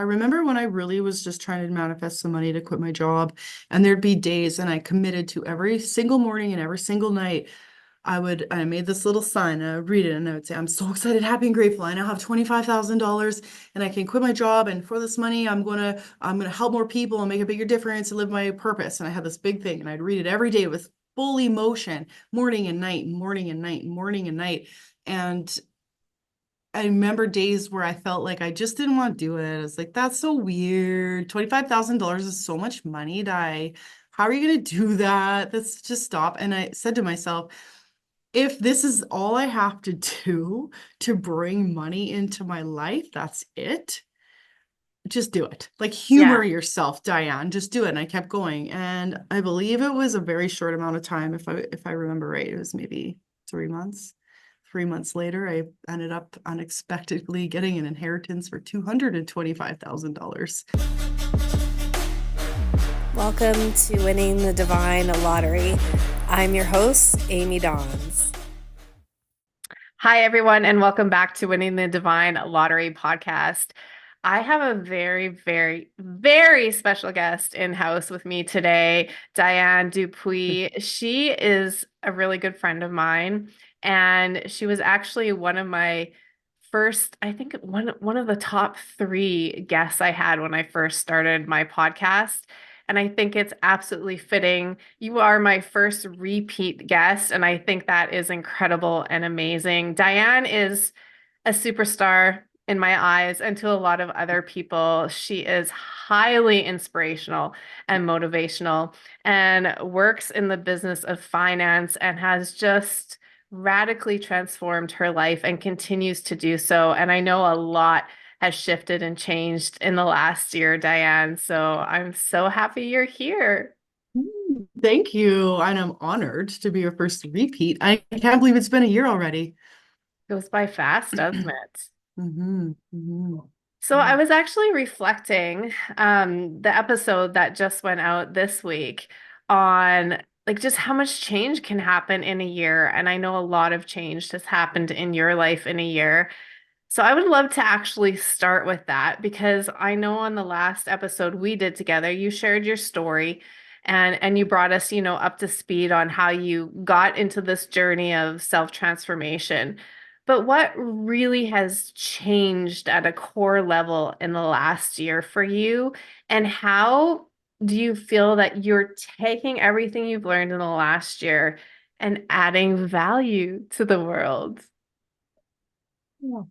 I remember when I really was just trying to manifest some money to quit my job, and there'd be days, and I committed to every single morning and every single night. I made this little sign, and I would read it, and I would say, I'm so excited, happy, and grateful. I now have $25,000 and I can quit my job. And for this money, I'm gonna help more people and make a bigger difference and live my purpose. And I had this big thing, and I'd read it every day with full emotion, morning and night, morning and night, morning and night. And I remember days where I felt like I just didn't want to do it. It's like, that's so weird. $25,000 is so much money, Di. How are you going to do that? Let's just stop. And I said to myself, if this is all I have to do to bring money into my life, that's it. Just do it. Like humor Yeah. yourself, Diane. Just do it. And I kept going. And I believe it was a very short amount of time, if I remember right. It was maybe 3 months. 3 months later, I ended up unexpectedly getting an inheritance for $225,000. Welcome to Winning the Divine Lottery. I'm your host, Amy Dawes. Hi, everyone, and welcome back to Winning the Divine Lottery podcast. I have a very, very, very special guest in house with me today, Dianne Dupuis. She is a really good friend of mine, and she was actually one of my first, I think one of the top three guests I had when I first started my podcast. And I think it's absolutely fitting. You are my first repeat guest, and I think that is incredible and amazing. Dianne is a superstar in my eyes, and to a lot of other people. She is highly inspirational and motivational and works in the business of finance and has just radically transformed her life and continues to do so. And I know a lot has shifted and changed in the last year, Dianne. So I'm so happy you're here. Thank you. And I'm honored to be your first repeat. I can't believe it's been a year already. Goes by fast, doesn't it? Hmm. Hmm. So I was actually reflecting the episode that just went out this week on like just how much change can happen in a year. And I know a lot of change has happened in your life in a year. So I would love to actually start with that because I know on the last episode we did together, you shared your story and you brought us, up to speed on how you got into this journey of self-transformation. But what really has changed at a core level in the last year for you? And how do you feel that you're taking everything you've learned in the last year and adding value to the world?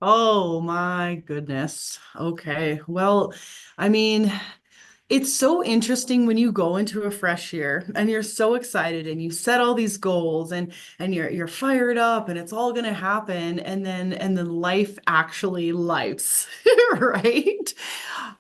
Oh my goodness. Okay. Well, I mean, it's so interesting when you go into a fresh year and you're so excited and you set all these goals and you're fired up and it's all going to happen and then life actually lives, right?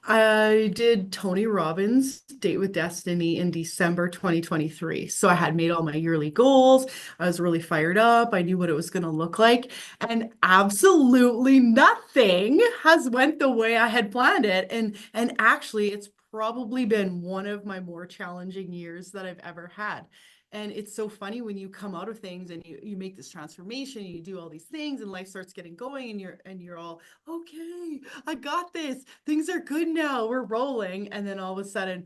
I did Tony Robbins' Date with Destiny in December 2023. So I had made all my yearly goals. I was really fired up. I knew what it was going to look like, and absolutely nothing has went the way I had planned it. And actually, it's probably been one of my more challenging years that I've ever had. And it's so funny when you come out of things and you make this transformation, you do all these things and life starts getting going and you're all, okay, I got this. Things are good now. We're rolling. And then all of a sudden,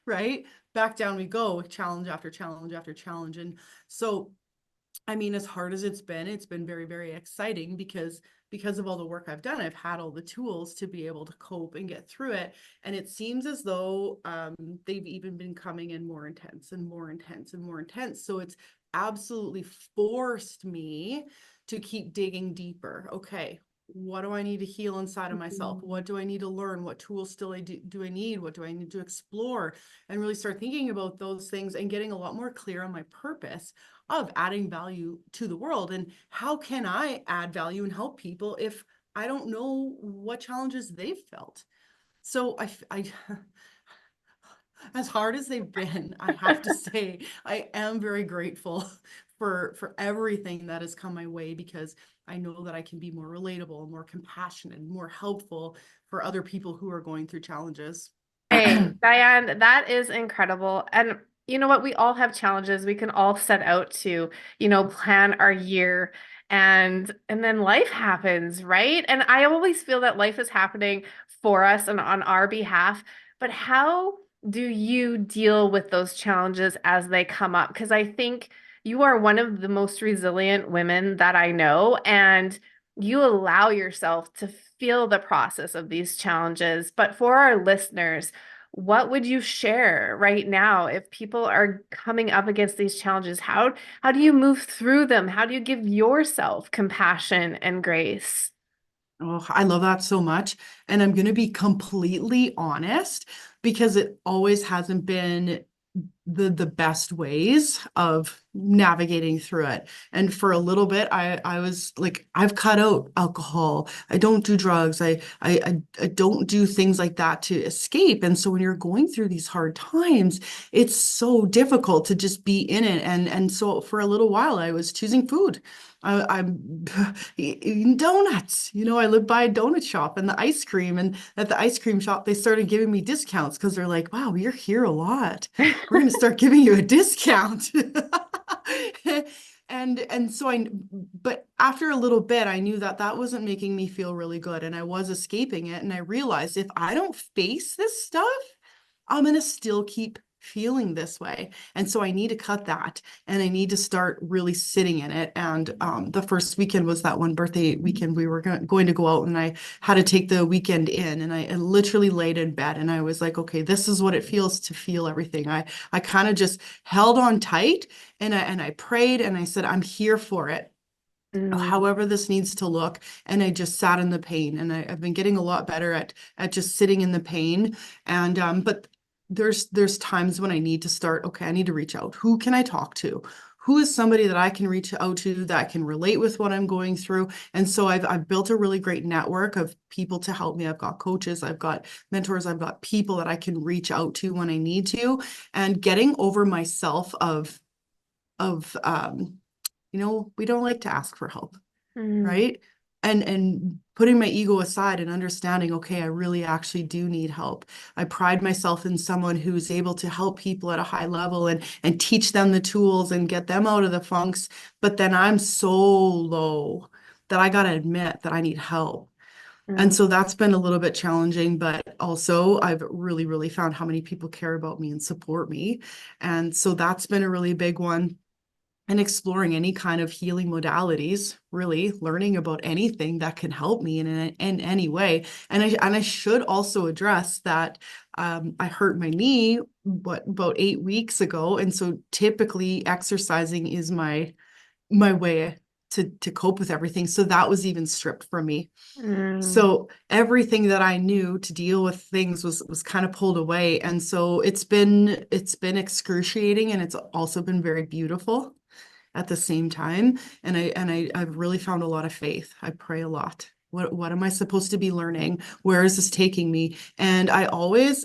right? Back down we go, challenge after challenge after challenge. And so I mean, as hard as it's been very, very exciting because of all the work I've done, I've had all the tools to be able to cope and get through it. And it seems as though they've even been coming in more intense and more intense and more intense. So it's absolutely forced me to keep digging deeper. Okay, what do I need to heal inside of myself? What do I need to learn? What tools still do I need? What do I need to explore? And really start thinking about those things and getting a lot more clear on my purpose of adding value to the world. And how can I add value and help people if I don't know what challenges they've felt? So as hard as they've been, I have to say I am very grateful for everything that has come my way, because I know that I can be more relatable, more compassionate, more helpful for other people who are going through challenges. Hey, Diane, that is incredible. And you know what? We all have challenges. We can all set out to, plan our year and then life happens, right? And I always feel that life is happening for us and on our behalf. But how do you deal with those challenges as they come up? Because I think you are one of the most resilient women that I know, and you allow yourself to feel the process of these challenges. But for our listeners, what would you share right now if people are coming up against these challenges? How do you move through them? How do you give yourself compassion and grace? Oh, I love that so much. And I'm going to be completely honest because it always hasn't been the best ways of navigating through it. And for a little bit, I was like, I've cut out alcohol. I don't do drugs. I don't do things like that to escape. And so when you're going through these hard times, it's so difficult to just be in it. And so for a little while, I was choosing food. I'm eating donuts. I live by a donut shop and the ice cream. And at the ice cream shop, they started giving me discounts because they're like, wow, you're here a lot. We're going to start giving you a discount. And so but after a little bit, I knew that that wasn't making me feel really good and I was escaping it. And I realized if I don't face this stuff, I'm going to still keep feeling this way. And so I need to cut that and I need to start really sitting in it. And the first weekend was that one birthday weekend. We were going to go out and I had to take the weekend in and I literally laid in bed and I was like, okay, this is what it feels to feel everything. I kind of just held on tight and I prayed and I said, I'm here for it. Mm, However this needs to look, and I just sat in the pain, and I've been getting a lot better at just sitting in the pain, and but there's times when I need to start. Okay, I need to reach out. Who can I talk to? Who is somebody that I can reach out to that can relate with what I'm going through? And so I've built a really great network of people to help me. I've got coaches, I've got mentors, I've got people that I can reach out to when I need to, and getting over myself of we don't like to ask for help, mm, right? And putting my ego aside and understanding, okay, I really actually do need help. I pride myself in someone who's able to help people at a high level and teach them the tools and get them out of the funks. But then I'm so low that I got to admit that I need help. And mm. so that's been a little bit challenging, but also I've really, really found how many people care about me and support me. And so that's been a really big one, and exploring any kind of healing modalities, really learning about anything that can help me in any way. And I should also address that I hurt my knee about 8 weeks ago, and so typically exercising is my way to cope with everything. So that was even stripped from me. Mm. So everything that I knew to deal with things was kind of pulled away, and so it's been excruciating, and it's also been very beautiful at the same time. I've really found a lot of faith. I pray a lot. What am I supposed to be learning? Where is this taking me? And I always,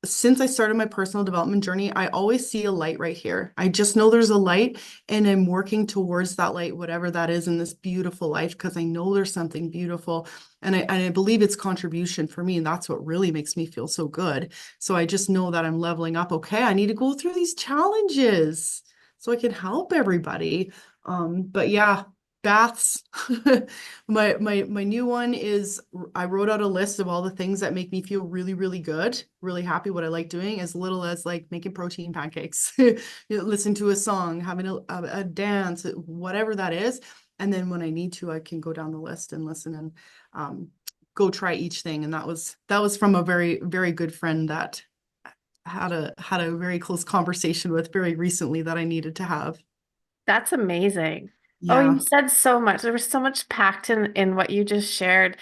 since I started my personal development journey, I always see a light right here. I just know there's a light and I'm working towards that light, whatever that is in this beautiful life, because I know there's something beautiful. And I believe it's contribution for me. And that's what really makes me feel so good. So I just know that I'm leveling up. Okay, I need to go through these challenges so I can help everybody. But yeah, baths. My new one is I wrote out a list of all the things that make me feel really, really good, really happy, what I like doing, as little as like making protein pancakes, listen to a song, having a dance, whatever that is. And then when I need to, I can go down the list and listen and go try each thing. And that was from a very, very good friend that had a very close conversation with very recently that I needed to have. That's amazing. Oh, you Yeah. said so much. There was so much packed in what you just shared.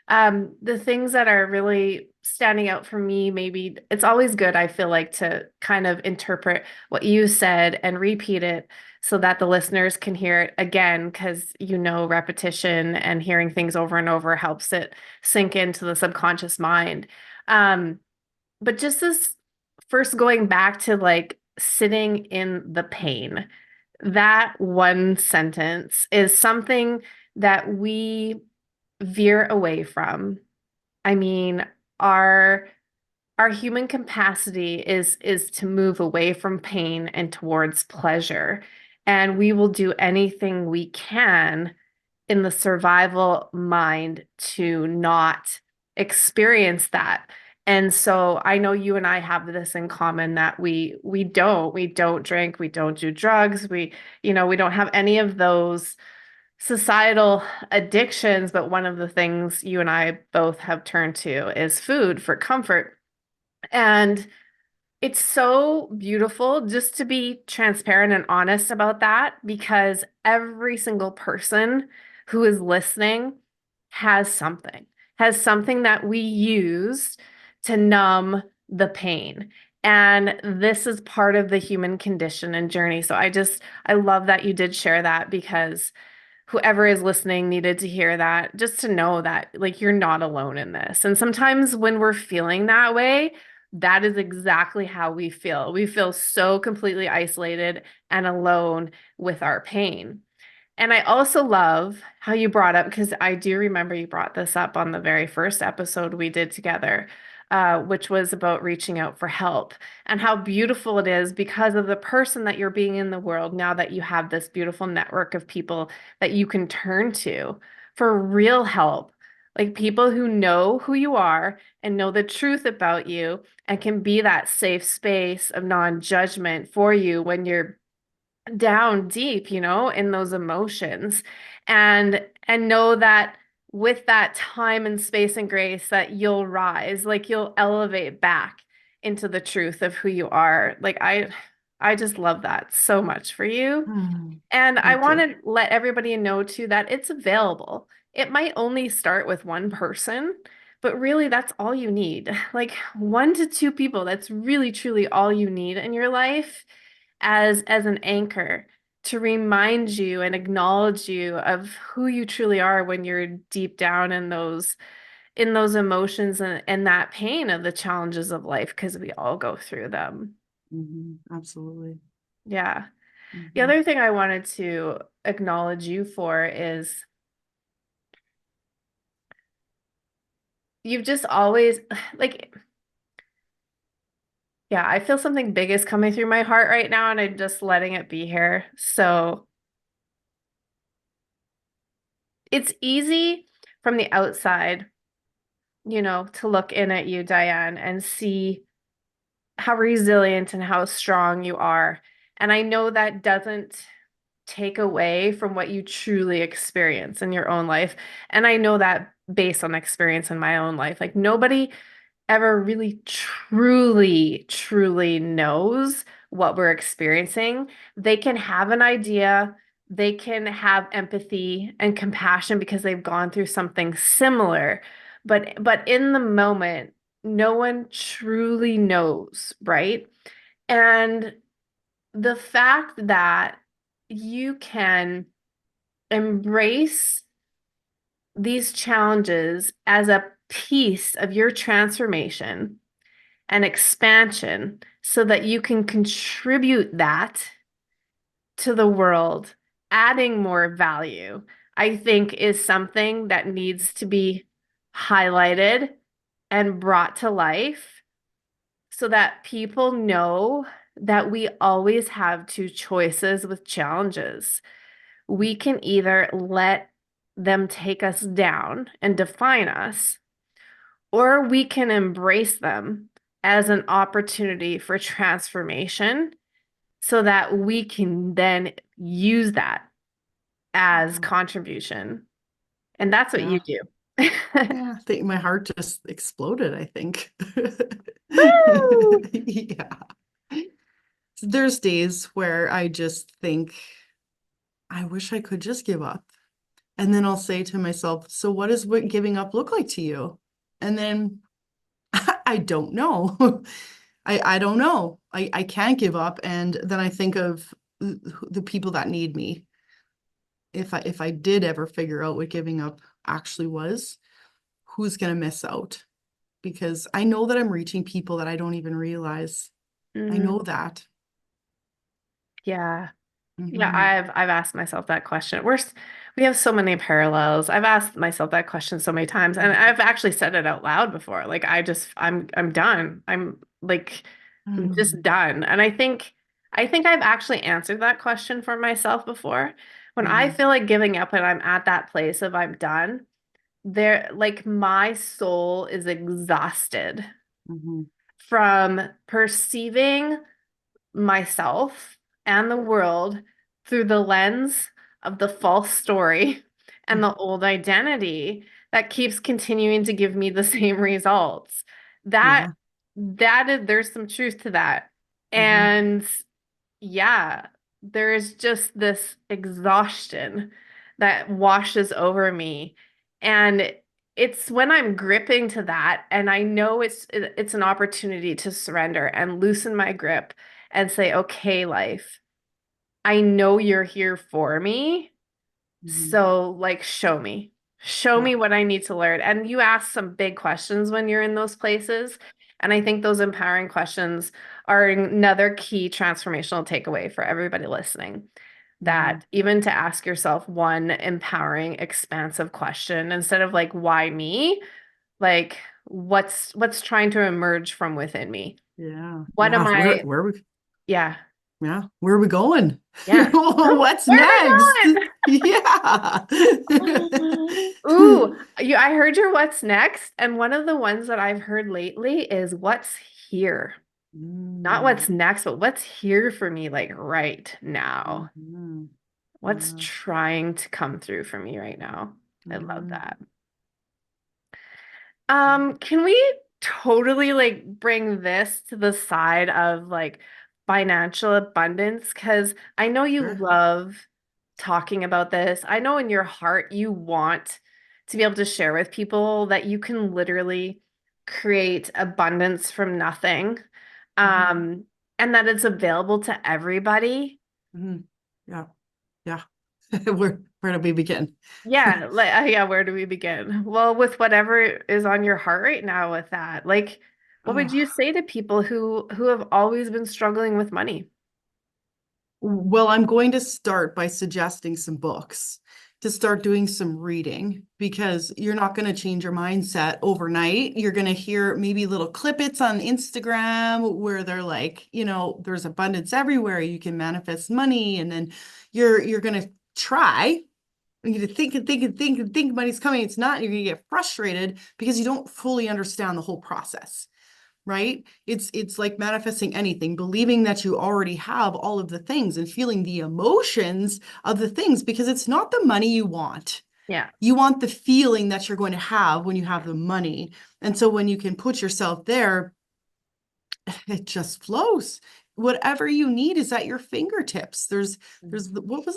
The things that are really standing out for me, maybe it's always good, I feel like, to kind of interpret what you said and repeat it so that the listeners can hear it again, because repetition and hearing things over and over helps it sink into the subconscious mind. Um, but just this first going back to like sitting in the pain, that one sentence is something that we veer away from. I mean, our our human capacity is to move away from pain and towards pleasure. And we will do anything we can in the survival mind to not experience that. And so I know you and I have this in common that we don't drink, we don't do drugs, we don't have any of those societal addictions, but one of the things you and I both have turned to is food for comfort. And it's so beautiful just to be transparent and honest about that because every single person who is listening has something, has something that we use to numb the pain. And this is part of the human condition and journey. So I love that you did share that because whoever is listening needed to hear that just to know that like you're not alone in this. And sometimes when we're feeling that way, that is exactly how we feel. We feel so completely isolated and alone with our pain. And I also love how you brought up, because I do remember you brought this up on the very first episode we did together, which was about reaching out for help and how beautiful it is because of the person that you're being in the world now that you have this beautiful network of people that you can turn to for real help. Like people who know who you are and know the truth about you and can be that safe space of non-judgment for you when you're down deep, in those emotions and know that with that time and space and grace that you'll rise, like you'll elevate back into the truth of who you are. Like I just love that so much for you. Mm, And I thank want you. to let everybody know too that it's available. It might only start with one person, but really that's all you need. Like one to two people, that's really truly all you need in your life as an anchor to remind you and acknowledge you of who you truly are when you're deep down in those emotions and that pain of the challenges of life because we all go through them. Absolutely. Yeah. The Hmm. other thing I wanted to acknowledge you for is you've just always like yeah, I feel something big is coming through my heart right now and I'm just letting it be here. So it's easy from the outside, to look in at you, Diane, and see how resilient and how strong you are. And I know that doesn't take away from what you truly experience in your own life. And I know that based on experience in my own life. Like nobody ever really truly, truly knows what we're experiencing. They can have an idea, they can have empathy and compassion because they've gone through something similar. But in the moment, no one truly knows, right? And the fact that you can embrace these challenges as a piece of your transformation and expansion so that you can contribute that to the world, adding more value, I think is something that needs to be highlighted and brought to life so that people know that we always have two choices with challenges. We can either let them take us down and define us, or we can embrace them as an opportunity for transformation so that we can then use that as Wow. contribution. And that's what you Yeah. do. Yeah. I think my heart just exploded, I think. Woo! Yeah. There's days where I just think, I wish I could just give up. And then I'll say to myself, so what does what giving up look like to you? And then I don't know. I don't know. I can't give up. And then I think of the people that need me. If I did ever figure out what giving up actually was, who's gonna miss out? Because I know that I'm reaching people that I don't even realize. I Mm, know that. yeah. Yeah, Hmm. I've asked myself that question. We have so many parallels. I've asked myself that question so many times, and I've actually said it out loud before. Like I'm done. I'm just Hmm. done. And I think I've actually answered that question for myself before, When I Mm-hmm. feel like giving up and I'm at that place of I'm done, there, like my soul is exhausted Mm-hmm. from perceiving myself and the world through the lens of the false story and the old identity that keeps continuing to give me the same results. That Yeah. that is there's some truth to that. Mm-hmm. And yeah, there is just this exhaustion that washes over me. And it's when I'm gripping to that and I know it's an opportunity to surrender and loosen my grip and say, "Okay, life, I know you're here for me. Mm-hmm. So, like, show me. Show Yeah. me what I need to learn." And you ask some big questions when you're in those places. And I think those empowering questions are another key transformational takeaway for everybody listening. Mm-hmm. That even to ask yourself one empowering, expansive question instead of like, why me? Like, what's trying to emerge from within me? Yeah. What am Yeah. I? Where we Yeah, yeah, where are we going? yeah. What's Where are next? we going? Yeah. Ooh, I heard your what's next, and one of the ones that I've heard lately is what's here. Not Mm, what's next, but what's here for me, like right now. mhm. What's Yeah. trying to come through for me right now? I love Mhm. that. Can we totally like bring this to the side of like financial abundance? Because I know you Sure. love talking about this. I know in your heart you want to be able to share with people that you can literally create abundance from nothing, Mhm. um, and that it's available to everybody. Mhm. Yeah. Yeah. Where do we begin? Yeah, like yeah, where do we begin? Well, with whatever is on your heart right now with that. Like, what would you Oh. say to people who have always been struggling with money? Well, I'm going to start by suggesting some books to start doing some reading because you're not going to change your mindset overnight. You're going to hear maybe little clippets on Instagram where they're like, there's abundance everywhere. You can manifest money, and then you're going to try. You're going to think and think and think and think money's coming. It's not. And you're going to get frustrated because you don't fully understand the whole process, right? It's like manifesting anything, believing that you already have all of the things and feeling the emotions of the things because it's not the money you want. Yeah. You want the feeling that you're going to have when you have the money. And so when you can put yourself there, it just flows. Whatever you need is at your fingertips. What was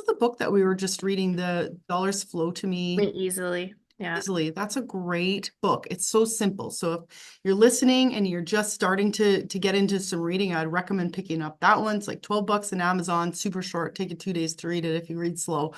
the book that we were just reading? The Dollars Flow to Me Me easily. Yeah. easily. That's a great book. It's so simple. So if you're listening and you're just starting to get into some reading, I'd recommend picking up that one. It's like 12 bucks on Amazon, super short. Take you 2 days to read it if you read slow.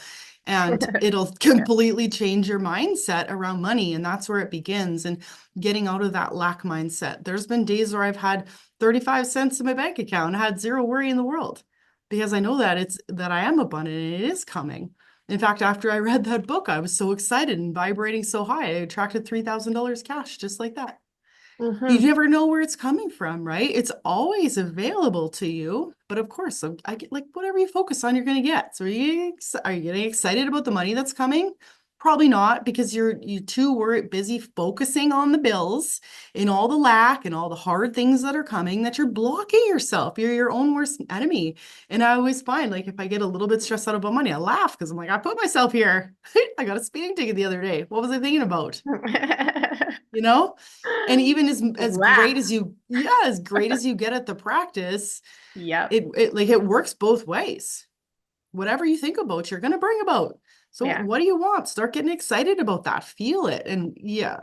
And it'll Yeah. completely change your mindset around money. And that's where it begins. And getting out of that lack mindset. There's been days where I've had 35 cents in my bank account, and had zero worry in the world because I know that it's that I am abundant and it is coming. In fact, after I read that book, I was so excited and vibrating so high. I attracted $3,000 cash just like that. You Hmm. never know where it's coming from, right? It's always available to you. But of course, I get like whatever you focus on, you're going to get. So are you getting excited about the money that's coming? Probably not because you too were busy focusing on the bills and all the lack and all the hard things that are coming that you're blocking yourself. You're your own worst enemy. And I always find like if I get a little bit stressed out about money, I laugh because I'm like, I put myself here. I got a speeding ticket the other day. What was I thinking about? You know? And even as great Laugh. as as great as you get at the practice, Yep. it like it works both ways. Whatever you think about, you're going to bring about. So Yeah. what do you want? Start getting excited about that. Feel it. And yeah,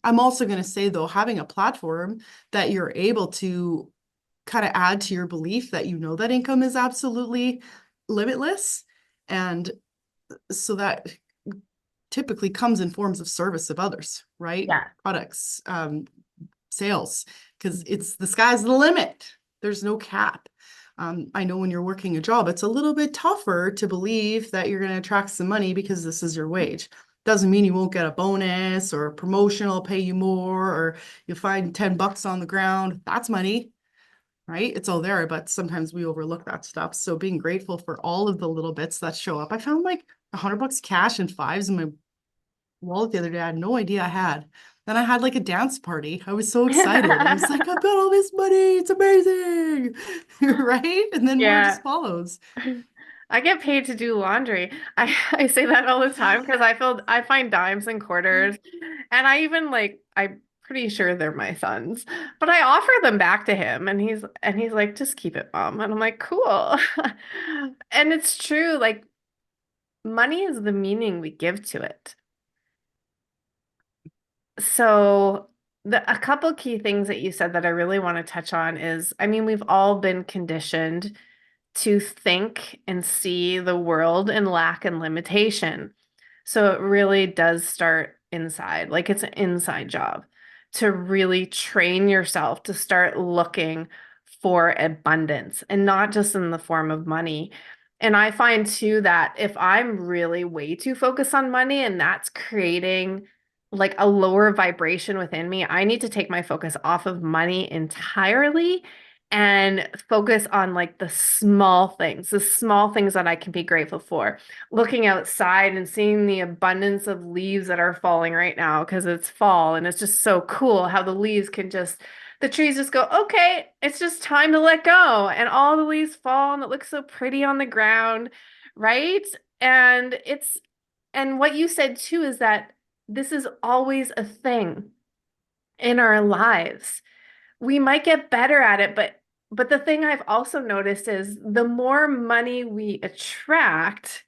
I'm also going to say though, having a platform that you're able to kind of add to your belief that you know that income is absolutely limitless. And so that typically comes in forms of service of others, right? Yeah. Products, sales, because Mhm. it's the sky's the limit. There's no cap. I know when you're working a job, it's a little bit tougher to believe that you're going to attract some money because this is your wage. Doesn't mean you won't get a bonus or a promotion will pay you more or you'll find 10 bucks on the ground. That's money. right? It's all there, but sometimes we overlook that stuff. So being grateful for all of the little bits that show up. I found like $100 cash and fives in my wallet the other day. I had no idea I had. Then I had like a dance party. I was so excited. I was like, I've got all this money. It's amazing. Right? And then more Yeah. just follows. I get paid to do laundry. I say that all the time because I find dimes and quarters, and I even like I'm pretty sure they're my son's, but I offer them back to him, and he's like, just keep it, mom, and I'm like, cool. And it's true, like money is the meaning we give to it. So a couple key things that you said that I really want to touch on is, I mean, we've all been conditioned to think and see the world in lack and limitation. So it really does start inside, like it's an inside job to really train yourself to start looking for abundance and not just in the form of money. And I find too that if I'm really way too focused on money and that's creating like a lower vibration within me, I need to take my focus off of money entirely and focus on like the small things that I can be grateful for. Looking outside and seeing the abundance of leaves that are falling right now because it's fall and it's just so cool how the leaves can just, the trees just go, okay, it's just time to let go. And all the leaves fall and it looks so pretty on the ground, right? And and what you said too is that this is always a thing in our lives. We might get better at it, but the thing I've also noticed is the more money we attract,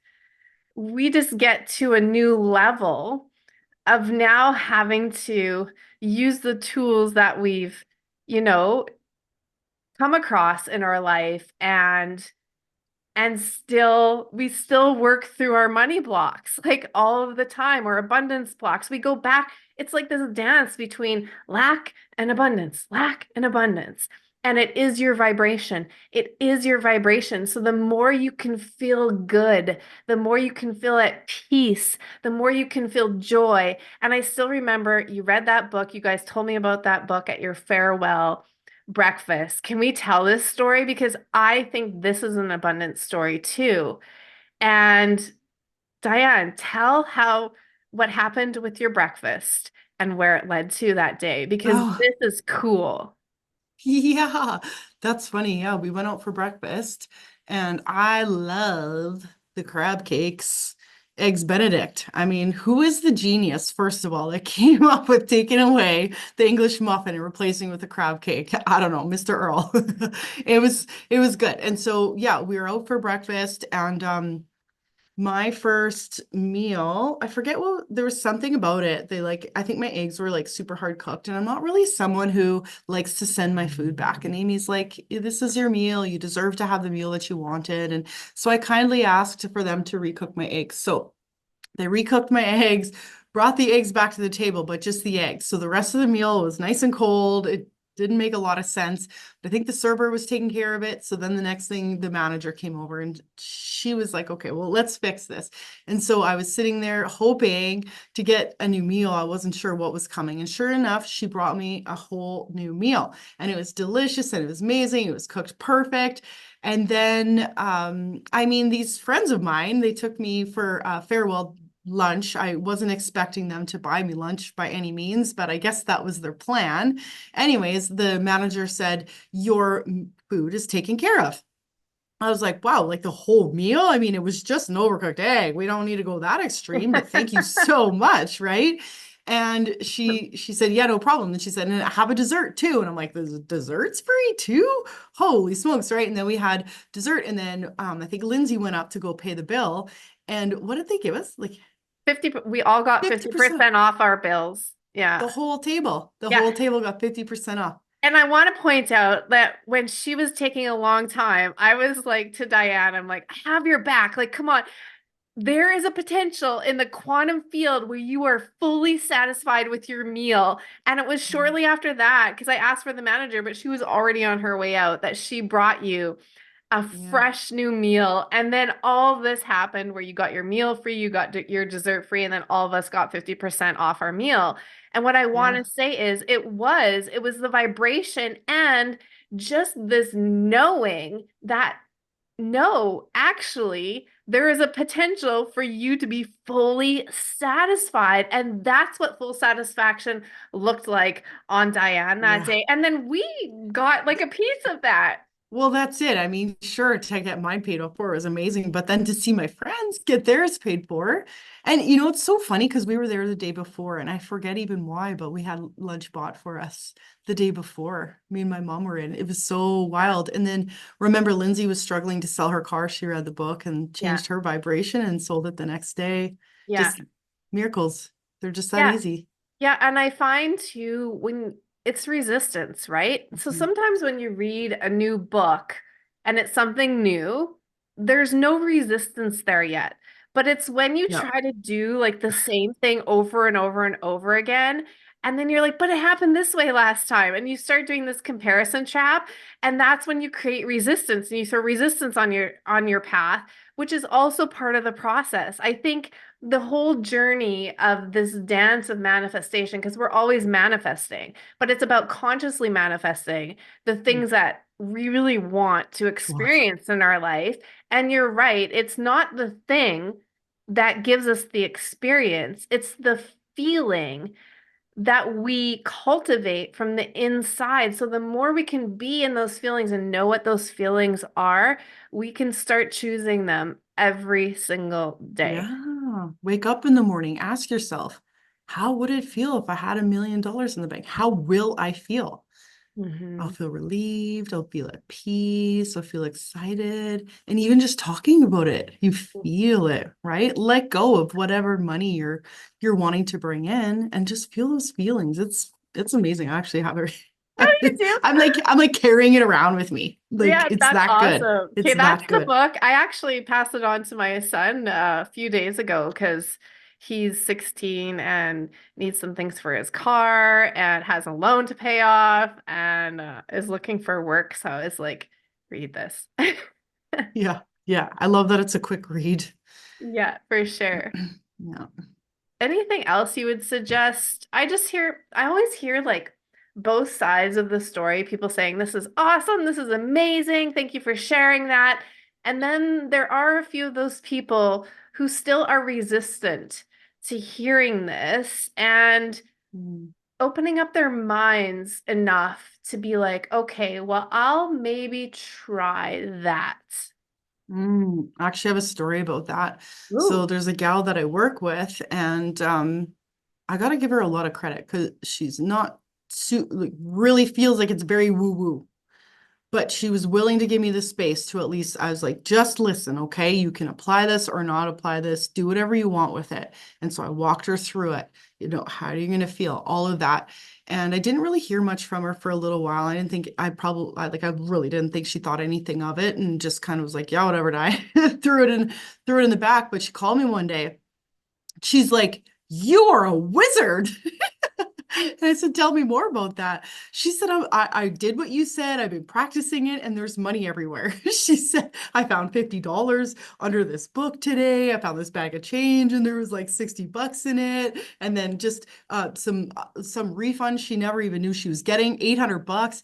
we just get to a new level of now having to use the tools that we've, you know, come across in our life and still we still work through our money blocks like all of the time or abundance blocks. We go back, it's like this dance between lack and abundance, and it is your vibration, it is your vibration. So the more you can feel good, the more you can feel at peace, the more you can feel joy. And I still remember you read that book, you guys told me about that book at your farewell breakfast. Can we tell this story? Because I think this is an abundance story too. And Diane, tell how what happened with your breakfast and where it led to that day, because Oh, this is cool. yeah, that's funny. Yeah, we went out for breakfast and I love the crab cakes, eggs Benedict. I mean, who is the genius, first of all, that came up with taking away the English muffin and replacing with a crab cake? I don't know, Mr. Earl. It was good. And so yeah, we were out for breakfast and my first meal, I forget what there was something about it. They like, I think my eggs were like super hard cooked, and I'm not really someone who likes to send my food back. And Amy's like, this is your meal. You deserve to have the meal that you wanted. And so I kindly asked for them to recook my eggs. So they recooked my eggs, brought the eggs back to the table, but just the eggs. So the rest of the meal was nice and cold. It didn't make a lot of sense. But I think the server was taking care of it. So then the next thing, the manager came over and she was like, okay, well, let's fix this. And so I was sitting there hoping to get a new meal. I wasn't sure what was coming. And sure enough, she brought me a whole new meal. And it was delicious and it was amazing. It was cooked perfect. And then, I mean, these friends of mine, they took me for a farewell lunch. I wasn't expecting them to buy me lunch by any means, but I guess that was their plan. Anyways, the manager said, your food is taken care of. I was like, wow, like the whole meal? I mean, it was just an overcooked egg. We don't need to go that extreme, but thank you so much, right? And she said, yeah, no problem. And she said, and have a dessert too. And I'm like, the dessert's free too? Holy smokes, right? And then we had dessert, and then I think Lindsay went up to go pay the bill. And what did they give us? Like 50, we all got 50%. 50% off our bills. The Yeah. whole table. The Yeah. whole table got 50% off. And I want to point out that when she was taking a long time, I was like to Diane, I'm like, I have your back. Like, come on. There is a potential in the quantum field where you are fully satisfied with your meal. And it was Yeah. shortly after that, because I asked for the manager, but she was already on her way out, that she brought you a Yeah. fresh new meal. And then all this happened where you got your meal free, you got your dessert free, and then all of us got 50% off our meal. And what I want Yeah. to say is it was the vibration and just this knowing that no, actually, there is a potential for you to be fully satisfied. And that's what full satisfaction looked like on Diane that Yeah. day. And then we got like a piece of that. Well, that's it. I mean, sure, to get mine paid for was amazing, but then to see my friends get theirs paid for. And it's so funny because we were there the day before, and I forget even why, but we had lunch bought for us the day before. Me and my mom were in. It was so wild. And then remember, Lindsay was struggling to sell her car. She read the book and Yeah. changed her vibration and sold it the next day. Yeah. Just miracles. They're just that Yeah. easy. Yeah, and I find too when it's resistance, right? So Mhm. sometimes when you read a new book and it's something new, there's no resistance there yet. But it's when you Yeah. try to do like the same thing over and over and over again, and then you're like, but it happened this way last time, and you start doing this comparison trap, and that's when you create resistance and you throw resistance on your path, which is also part of the process. I think the whole journey of this dance of manifestation, because we're always manifesting, but it's about consciously manifesting the things that we really want to Want. experience in our life. And you're right, it's not the thing that gives us the experience, it's the feeling that we cultivate from the inside. So the more we can be in those feelings and know what those feelings are, we can start choosing them every single day. Yeah. Wake up in the morning, ask yourself, how would it feel if I had $1 million in the bank? How will I feel? I'll Mhm. feel relieved. I'll feel at peace. I'll feel excited. And even just talking about it, you feel it, right? Let go of whatever money you're wanting to bring in and just feel those feelings. It's amazing. I actually have it. Oh, you do? I'm like carrying it around with me. Like Yeah, it's that's that good. awesome. It's Okay, that's that the good. book. I actually passed it on to my son a few days ago because he's 16 and needs some things for his car and has a loan to pay off and is looking for work. So it's like, read this. Yeah. Yeah. I love that it's a quick read. Yeah, for sure. Yeah. Anything else you would suggest? I always hear like both sides of the story, people saying, this is awesome, this is amazing, thank you for sharing that. And then there are a few of those people who still are resistant to hearing this and Mm. opening up their minds enough to be like, okay, well, I'll maybe try that. I actually have a story about that. So Ooh. there's a gal that I work with, and I gotta give her a lot of credit because she's not like, really feels like it's very woo-woo. But she was willing to give me the space to at least, I was like, just listen, okay? You can apply this or not apply this, do whatever you want with it. And so I walked her through it. How are you going to feel? All of that. And I didn't really hear much from her for a little while. I didn't think I really didn't think she thought anything of it and just kind of was like, yeah, whatever, die. Threw it in the back. But she called me one day. She's like, you are a wizard. And I said, tell me more about that. She said, I did what you said. I've been practicing it and there's money everywhere. She said, I found $50 under this book today. I found this bag of change and there was like $60 in it. And then just some refund she never even knew she was getting, $800.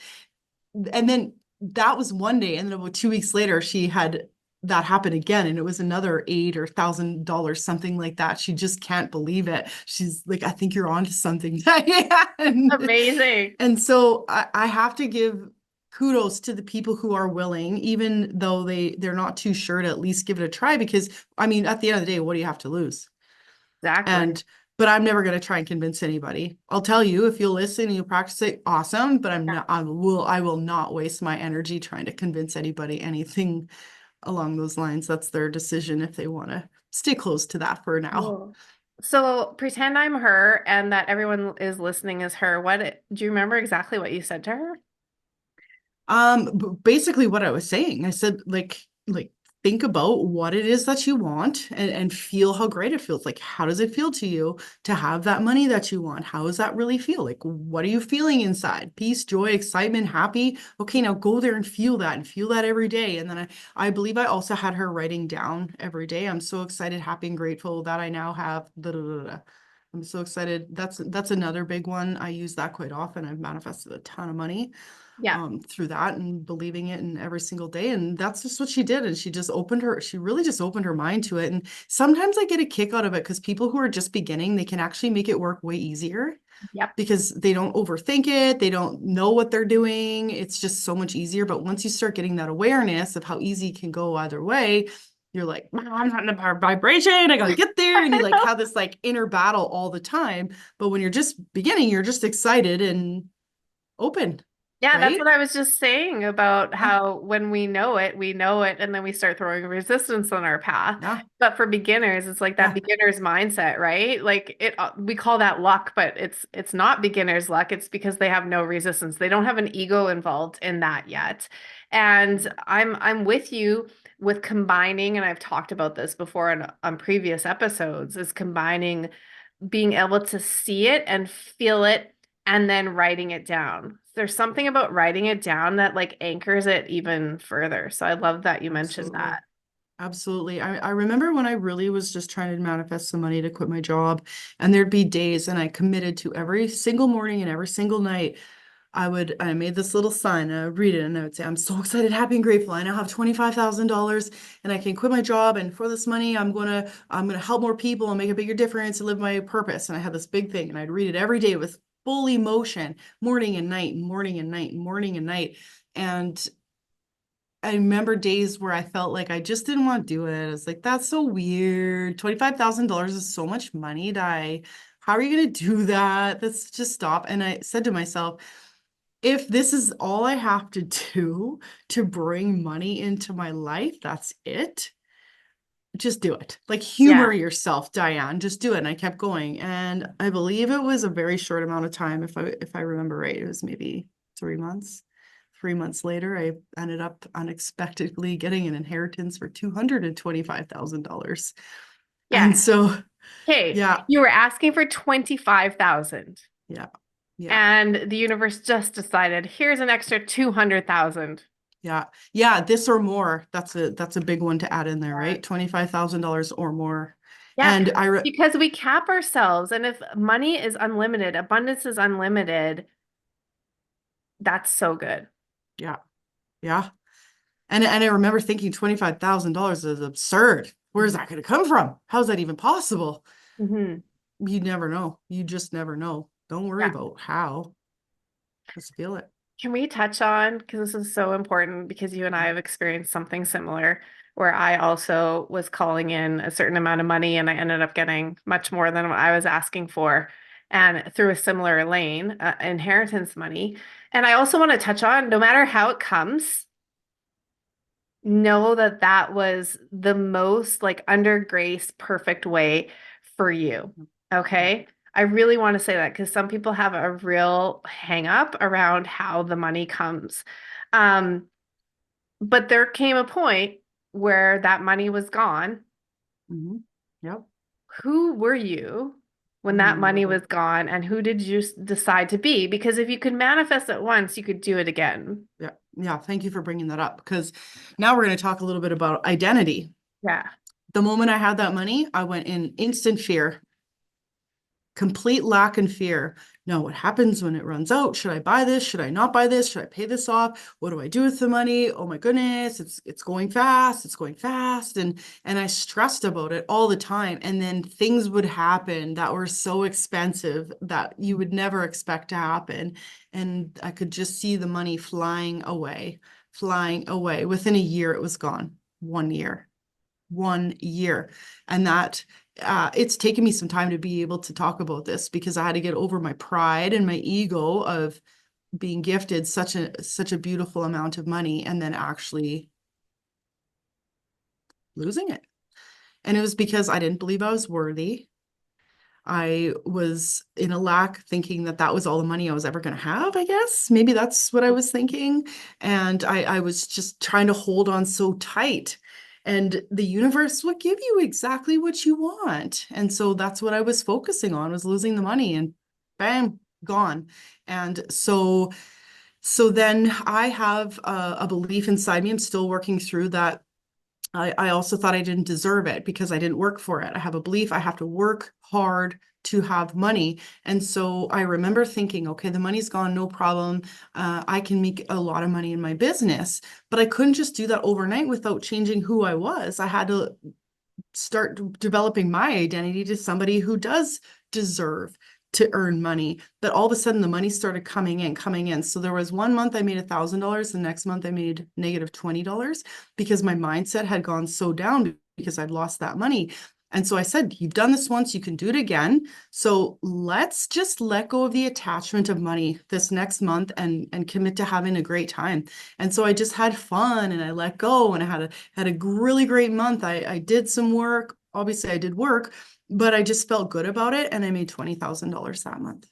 And then that was one day. And then about 2 weeks later, she had that happen again. And it was another $8 or $1,000, something like that. She just can't believe it. She's like, I think you're onto something, Diane. Amazing. And so I have to give kudos to the people who are willing, even though they're not too sure, to at least give it a try. Because I mean, at the end of the day, what do you have to lose? Exactly. And but I'm never going to try and convince anybody. I'll tell you, if you'll listen and you practice it, awesome. But I will not waste my energy trying to convince anybody anything along those lines. That's their decision if they want to stay close to that for now. Cool. So pretend I'm her and that everyone is listening is her. Do you remember exactly what you said to her? Basically what I was saying, I said like think about what it is that you want and feel how great it feels. Like, how does it feel to you to have that money that you want? How does that really feel? Like, what are you feeling inside? Peace, joy, excitement, happy. Okay, now go there and feel that every day. And then I believe I also had her writing down every day. I'm so excited, happy, and grateful that I now have da, da, da, da. I'm so excited. That's another big one. I use that quite often. I've manifested a ton of money Yeah. through that and believing it in every single day. And that's just what she did. And she really just opened her mind to it. And sometimes I get a kick out of it because people who are just beginning, they can actually make it work way easier Yep. because they don't overthink it. They don't know what they're doing. It's just so much easier. But once you start getting that awareness of how easy it can go either way, you're like, I'm not in a vibration. I got to get there. And you I like know. have this like inner battle all the time. But when you're just beginning, you're just excited and open, Yeah, that's right? what I was just saying about Yeah. how when we know it, and then we start throwing resistance on our path. Yeah. But for beginners, it's like that Yeah. beginner's mindset, right? Like we call that luck, but it's not beginner's luck. It's because they have no resistance. They don't have an ego involved in that yet. And I'm with you with combining, and I've talked about this before on previous episodes, is combining being able to see it and feel it and then writing it down. There's something about writing it down that like anchors it even further. So I love that you mentioned Absolutely. that. Absolutely. I remember when I really was just trying to manifest some money to quit my job, and there'd be days, and I committed to every single morning and every single night. I made this little sign, and I would read it, and I would say, I'm so excited, happy, and grateful. I now have $25,000 and I can quit my job. And for this money, I'm gonna help more people and make a bigger difference and live my purpose. And I had this big thing, and I'd read it every day with full emotion, morning and night, morning and night, morning and night. And I remember days where I felt like I just didn't want to do it. I was like, that's so weird. $25,000 is so much money, Di. How are you going to do that? Let's just stop. And I said to myself, if this is all I have to do to bring money into my life, that's it. Just do it. Like Yeah. humor yourself, Diane. Just do it. And I kept going. And I believe it was a very short amount of time, if I remember right. It was maybe 3 months. 3 months later, I ended up unexpectedly getting an inheritance for $225,000. And Yeah. so, Okay. yeah, You were asking for 25,000 yeah, yeah. and the universe just decided, here's an extra 200,000. Yeah. Yeah, this or more. That's a big one to add in there, Yeah. right? $25,000 or more. Yeah, And because we cap ourselves. And if money is unlimited, abundance is unlimited, that's so good. yeah, yeah. And I remember thinking $25,000 is absurd. Where's that going to come from? How's that even possible? Hmm. You never know. You just never know. Don't worry Yeah. about how. Just feel it. Can we touch on, because this is so important, because you and I have experienced something similar where I also was calling in a certain amount of money and I ended up getting much more than what I was asking for, and through a similar lane, inheritance money. And I also want to touch on, no matter how it comes, know that that was the most like under grace, perfect way for you. Yeah. Okay. I really want to say that because some people have a real hang up around how the money comes. Um, but there came a point where that money was gone. Hmm. Yep. Who were you when that money Never. was gone, and who did you decide to be? Because if you could manifest it once, you could do it again. Yeah. Yeah. Thank you for bringing that up because now we're going to talk a little bit about identity. Yeah. The moment I had that money, I went in instant fear, complete lack and fear. No, what happens when it runs out? Should I buy this? Should I not buy this? Should I pay this off? What do I do with the money? Oh my goodness, it's going fast. It's going fast. And I stressed about it all the time. And then things would happen that were so expensive that you would never expect to happen. And I could just see the money flying away, flying away. Within a year, it was gone. 1 year. 1 year. And that it's taken me some time to be able to talk about this because I had to get over my pride and my ego of being gifted such a beautiful amount of money and then actually losing it. And it was because I didn't believe I was worthy. I was in a lack thinking that that was all the money I was ever going to have, I guess. Maybe that's what I was thinking. And I was just trying to hold on so tight. And the universe will give you exactly what you want. And so that's what I was focusing on was losing the money and bam, gone. And so then I have a belief inside me. I'm still working through that. I also thought I didn't deserve it because I didn't work for it. I have a belief I have to work hard to have money. And so I remember thinking, okay, the money's gone, no problem. I can make a lot of money in my business, but I couldn't just do that overnight without changing who I was. I had to start developing my identity to somebody who does deserve to earn money. But all of a sudden, the money started coming in, coming in. So there was one month I made $1,000. The next month I made negative $20 because my mindset had gone so down because I'd lost that money. And so I said, you've done this once, you can do it again. So let's just let go of the attachment of money this next month and commit to having a great time. And so I just had fun and I let go and I had a really great month. I did some work. Obviously, I did work, but I just felt good about it and I made $20,000 that month.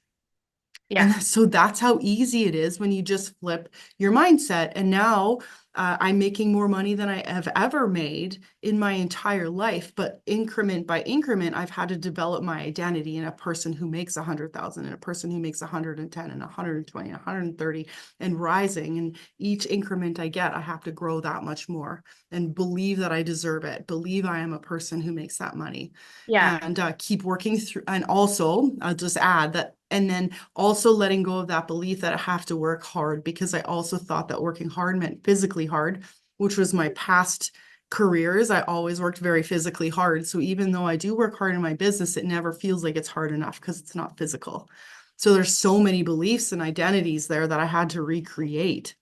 Yeah. And so that's how easy it is when you just flip your mindset. And now I'm making more money than I have ever made in my entire life. But increment by increment, I've had to develop my identity in a person who makes 100,000 and a person who makes 110 and 120 and 130 and rising. And each increment I get, I have to grow that much more and believe that I deserve it. Believe I am a person who makes that money Yeah. and keep working through. And also, I'll just add that, and then also letting go of that belief that I have to work hard because I also thought that working hard meant physically hard, which was my past careers. I always worked very physically hard. So even though I do work hard in my business, it never feels like it's hard enough because it's not physical. So there's so many beliefs and identities there that I had to recreate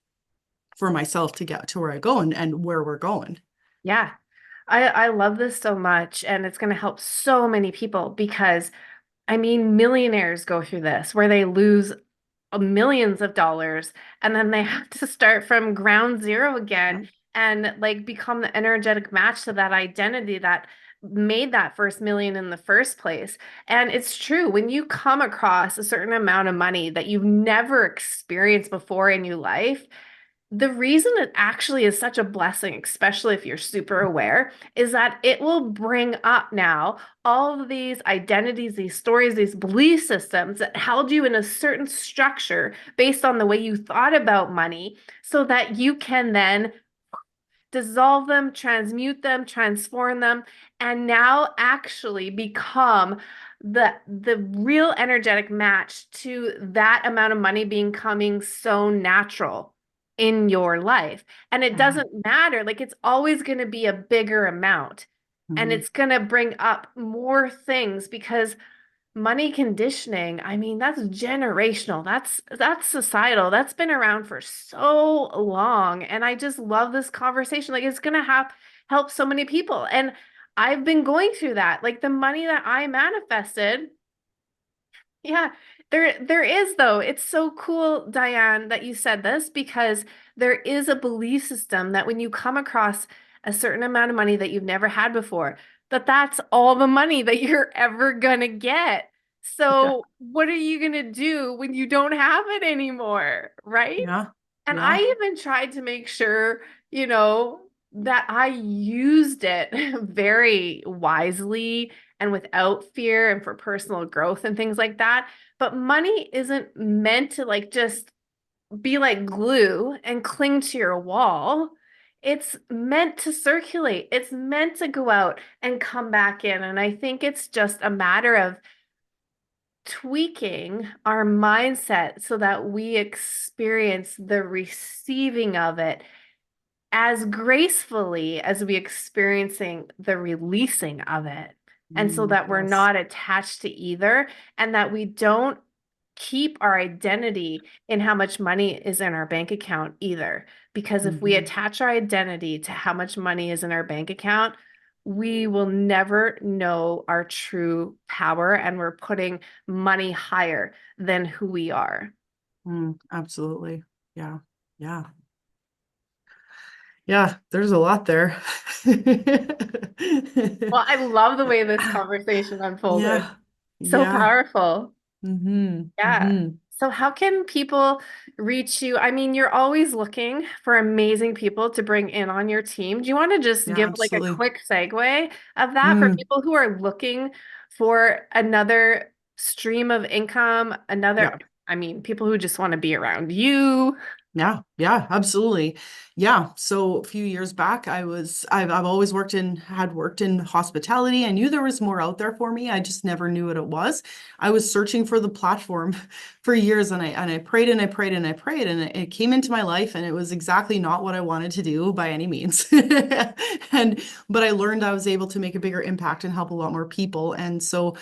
for myself to get to where I go and where we're going. Yeah. I love this so much, and it's going to help so many people because I mean, millionaires go through this where they lose millions of dollars and then they have to start from ground zero again and like become the energetic match to that identity that made that first million in the first place. And it's true, when you come across a certain amount of money that you've never experienced before in your life, the reason it actually is such a blessing, especially if you're super aware, is that it will bring up now all of these identities, these stories, these belief systems that held you in a certain structure based on the way you thought about money, so that you can then dissolve them, transmute them, transform them, and now actually become the real energetic match to that amount of money being coming so natural in your life. And it Yeah. doesn't matter, like it's always going to be a bigger amount and Mhm. it's going to bring up more things because money conditioning, I mean, that's generational. That's societal. That's been around for so long. And I just love this conversation. Like it's gonna have help so many people. And I've been going through that. Like the money that I manifested, yeah, there is though. It's so cool, Diane, that you said this because there is a belief system that when you come across a certain amount of money that you've never had before, that that's all the money that you're ever gonna get. Yeah. So what are you gonna do when you don't have it anymore, right? Yeah. And I Yeah. even tried to make sure, that I used it very wisely and without fear and for personal growth and things like that. But money isn't meant to like just be like glue and cling to your wall. It's meant to circulate. It's meant to go out and come back in. And I think it's just a matter of tweaking our mindset so that we experience the receiving of it as gracefully as we experiencing the releasing of it. And so that we're Yes. not attached to either, and that we don't keep our identity in how much money is in our bank account either. Because if we Mhm. attach our identity to how much money is in our bank account, we will never know our true power, and we're putting money higher than who we are. Absolutely. Yeah. Yeah. Yeah. There's a lot there. Well, I love the way this conversation unfolded. Yeah. So Yeah. powerful. Yeah. Hmm. So how can people reach you? I mean, you're always looking for amazing people to bring in on your team. Do you want to just Yeah, give like a absolutely. quick segue of that for Mm. people who are looking for another stream of income, Yeah. I mean, people who just want to be around you? Yeah. Yeah, absolutely. Yeah, so a few years back, I've always had worked in hospitality. I knew there was more out there for me. I just never knew what it was. I was searching for the platform for years, and I prayed and I prayed and I prayed, and it came into my life, and it was exactly not what I wanted to do by any means. But I learned I was able to make a bigger impact and help a lot more people. And so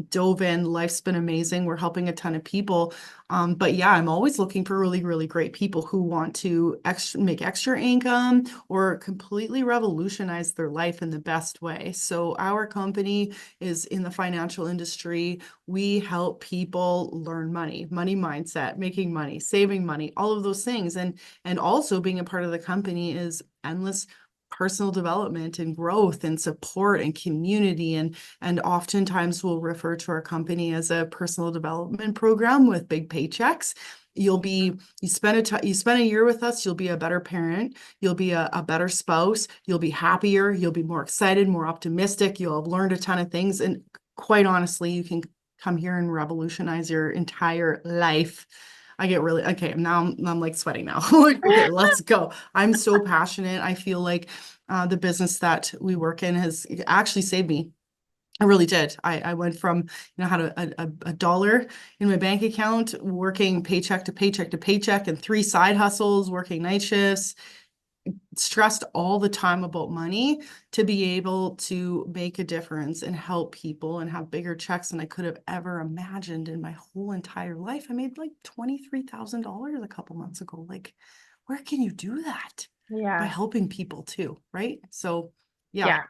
dove in. Life's been amazing. We're helping a ton of people. But yeah, I'm always looking for really, really great people who want to make extra income or completely revolutionize their life in the best way. So our company is in the financial industry. We help people learn money mindset, making money, saving money, all of those things. And also being a part of the company is endless personal development and growth and support and community, and oftentimes we'll refer to our company as a personal development program with big paychecks. You spend a year with us, you'll be a better parent, you'll be a better spouse, you'll be happier, you'll be more excited, more optimistic, you'll have learned a ton of things, and quite honestly, you can come here and revolutionize your entire life. I get really okay. I'm like sweating now. Okay, let's go. I'm so passionate. I feel like the business that we work in has actually saved me. I really did. I went from, had a dollar in my bank account, working paycheck to paycheck to paycheck, and three side hustles, working night shifts, stressed all the time about money, to be able to make a difference and help people and have bigger checks than I could have ever imagined in my whole entire life. I made like $23,000 a couple months ago. Like, where can you do that? By Yeah. helping people too, right? So yeah, Yeah.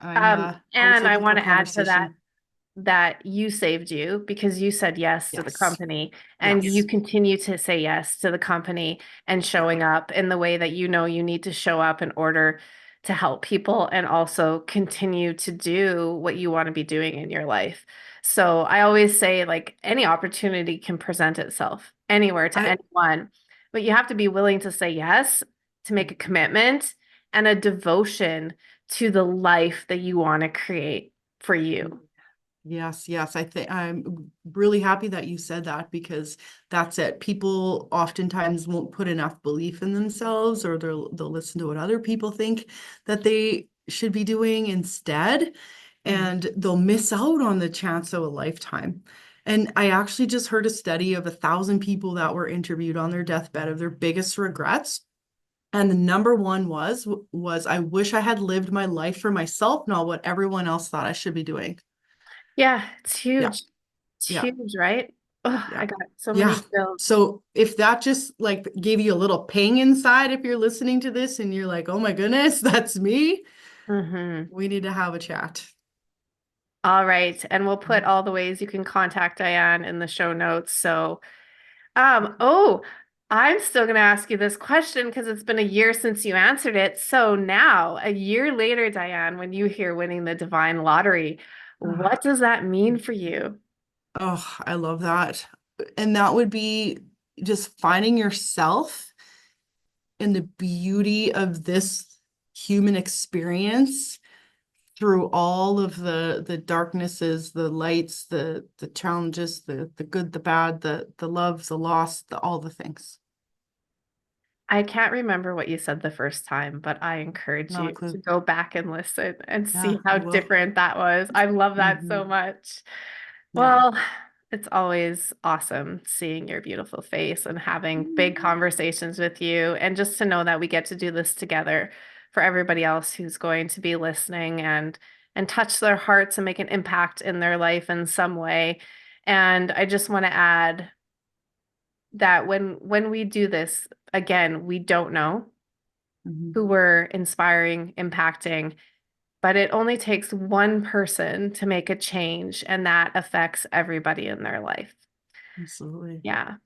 I'm always And I looking for want to add to that conversation. that you saved you because you said yes to the Yes. company and you Yes. continue to say yes to the company and Yeah. showing up in the way that you know you need to show up in order to help people and also continue to do what you want to be doing in your life. So I always say like any opportunity can present itself anywhere to I anyone, but you have to be willing to say yes, to make a commitment and a devotion to the life that you want to create for you. Yes, yes. I think I'm really happy that you said that, because that's it. People oftentimes won't put enough belief in themselves, or they'll listen to what other people think that they should be doing instead, Mhm. and they'll miss out on the chance of a lifetime. And I actually just heard a study of 1,000 people that were interviewed on their deathbed of their biggest regrets. And the number one was I wish I had lived my life for myself, not what everyone else thought I should be doing. Yeah, it's Yeah. huge. It's Yeah. huge, right? Oh, Yeah. I got so Yeah. many chills. So if that just like gave you a little ping inside, if you're listening to this and you're like, oh my goodness, that's me, Hmm. we need to have a chat. All right. And we'll put all the ways you can contact Diane in the show notes. So, oh, I'm still going to ask you this question because it's been a year since you answered it. So now, a year later, Diane, when you hear winning the Divine Lottery, what Ah, does that mean for you? oh, I love that. And that would be just finding yourself in the beauty of this human experience through all of the darknesses, the lights, the challenges, the good, the bad, the loves, the loss, all the things. I can't remember what you said the first time, but I encourage Not a you to clue. go back and listen and see Yeah, how I will. different that was. I love that so Hmm. much. Yeah. Well, it's always awesome seeing your beautiful face and having big conversations with you, and just to know that we get to do this together for everybody else who's going to be listening and touch their hearts and make an impact in their life in some way. And I just want to add that when we do this, again, we don't know Hmm. who we're inspiring, impacting, but it only takes one person to make a change, and that affects everybody in their life. Absolutely. Yeah.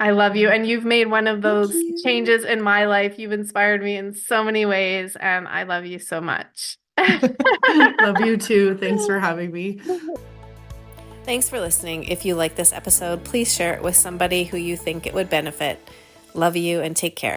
I love you. Yeah. And you've made one of Thank those you. changes in my life. You've inspired me in so many ways, and I love you so much. Love you too. Thanks for having me. Thanks for listening. If you like this episode, please share it with somebody who you think it would benefit. Love you and take care.